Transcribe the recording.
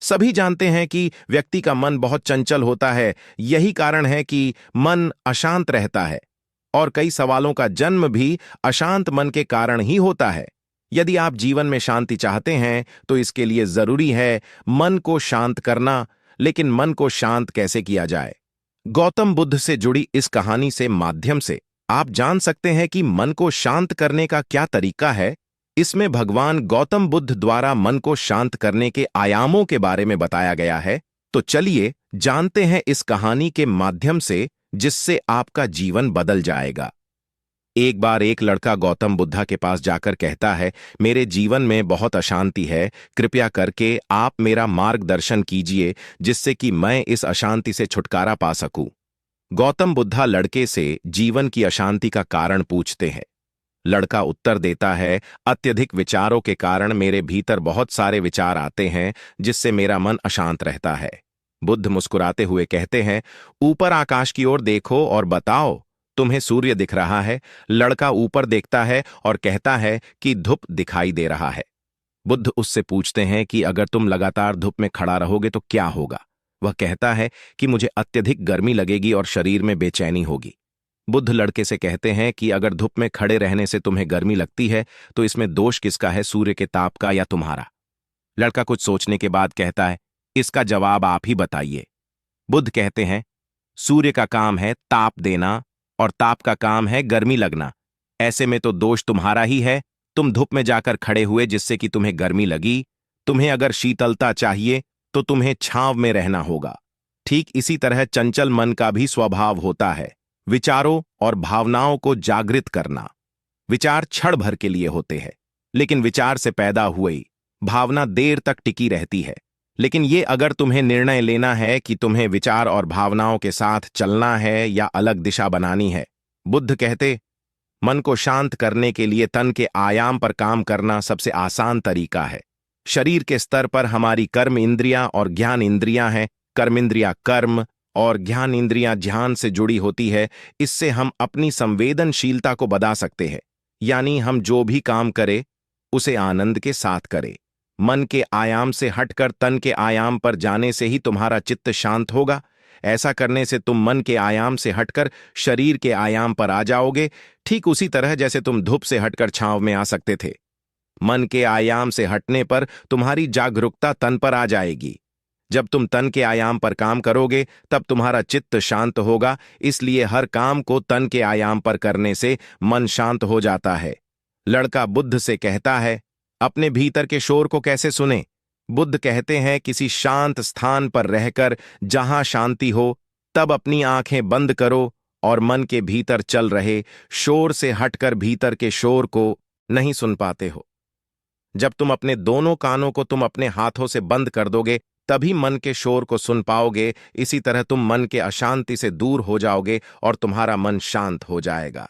सभी जानते हैं कि व्यक्ति का मन बहुत चंचल होता है। यही कारण है कि मन अशांत रहता है और कई सवालों का जन्म भी अशांत मन के कारण ही होता है। यदि आप जीवन में शांति चाहते हैं तो इसके लिए जरूरी है मन को शांत करना। लेकिन मन को शांत कैसे किया जाए? गौतम बुद्ध से जुड़ी इस कहानी से माध्यम से आप जान सकते हैं कि मन को शांत करने का क्या तरीका है। इसमें भगवान गौतम बुद्ध द्वारा मन को शांत करने के आयामों के बारे में बताया गया है। तो चलिए जानते हैं इस कहानी के माध्यम से, जिससे आपका जीवन बदल जाएगा। एक बार एक लड़का गौतम बुद्धा के पास जाकर कहता है, मेरे जीवन में बहुत अशांति है, कृपया करके आप मेरा मार्गदर्शन कीजिए जिससे कि मैं इस अशांति से छुटकारा पा सकूं। गौतम बुद्धा लड़के से जीवन की अशांति का कारण पूछते हैं। लड़का उत्तर देता है, अत्यधिक विचारों के कारण मेरे भीतर बहुत सारे विचार आते हैं जिससे मेरा मन अशांत रहता है। बुद्ध मुस्कुराते हुए कहते हैं, ऊपर आकाश की ओर देखो और बताओ, तुम्हें सूर्य दिख रहा है? लड़का ऊपर देखता है और कहता है कि धूप दिखाई दे रहा है। बुद्ध उससे पूछते हैं कि अगर तुम लगातार धूप में खड़ा रहोगे तो क्या होगा? वह कहता है कि मुझे अत्यधिक गर्मी लगेगी और शरीर में बेचैनी होगी। बुद्ध लड़के से कहते हैं कि अगर धूप में खड़े रहने से तुम्हें गर्मी लगती है तो इसमें दोष किसका है, सूर्य के ताप का या तुम्हारा? लड़का कुछ सोचने के बाद कहता है, इसका जवाब आप ही बताइए। बुद्ध कहते हैं, सूर्य का काम है ताप देना और ताप का काम है गर्मी लगना। ऐसे में तो दोष तुम्हारा ही है। तुम धूप में जाकर खड़े हुए जिससे कि तुम्हें गर्मी लगी। तुम्हें अगर शीतलता चाहिए तो तुम्हें छांव में रहना होगा। ठीक इसी तरह चंचल मन का भी स्वभाव होता है, विचारों और भावनाओं को जागृत करना। विचार क्षण भर के लिए होते हैं, लेकिन विचार से पैदा हुई भावना देर तक टिकी रहती है। लेकिन ये अगर तुम्हें निर्णय लेना है कि तुम्हें विचार और भावनाओं के साथ चलना है या अलग दिशा बनानी है। बुद्ध कहते, मन को शांत करने के लिए तन के आयाम पर काम करना सबसे आसान तरीका है। शरीर के स्तर पर हमारी कर्म इंद्रियां और ज्ञान इंद्रियां हैं। कर्म इंद्रियां कर्म और ज्ञान इंद्रियां ध्यान से जुड़ी होती है। इससे हम अपनी संवेदनशीलता को बढ़ा सकते हैं, यानी हम जो भी काम करें उसे आनंद के साथ करें। मन के आयाम से हटकर तन के आयाम पर जाने से ही तुम्हारा चित्त शांत होगा। ऐसा करने से तुम मन के आयाम से हटकर शरीर के आयाम पर आ जाओगे, ठीक उसी तरह जैसे तुम धूप से हटकर छांव में आ सकते थे। मन के आयाम से हटने पर तुम्हारी जागरूकता तन पर आ जाएगी। जब तुम तन के आयाम पर काम करोगे तब तुम्हारा चित्त शांत होगा। इसलिए हर काम को तन के आयाम पर करने से मन शांत हो जाता है। लड़का बुद्ध से कहता है, अपने भीतर के शोर को कैसे सुने? बुद्ध कहते हैं, किसी शांत स्थान पर रहकर जहां शांति हो तब अपनी आंखें बंद करो और मन के भीतर चल रहे शोर से हटकर भीतर के शोर को नहीं सुन पाते हो। जब तुम अपने दोनों कानों को तुम अपने हाथों से बंद कर दोगे तभी मन के शोर को सुन पाओगे। इसी तरह तुम मन के अशांति से दूर हो जाओगे और तुम्हारा मन शांत हो जाएगा।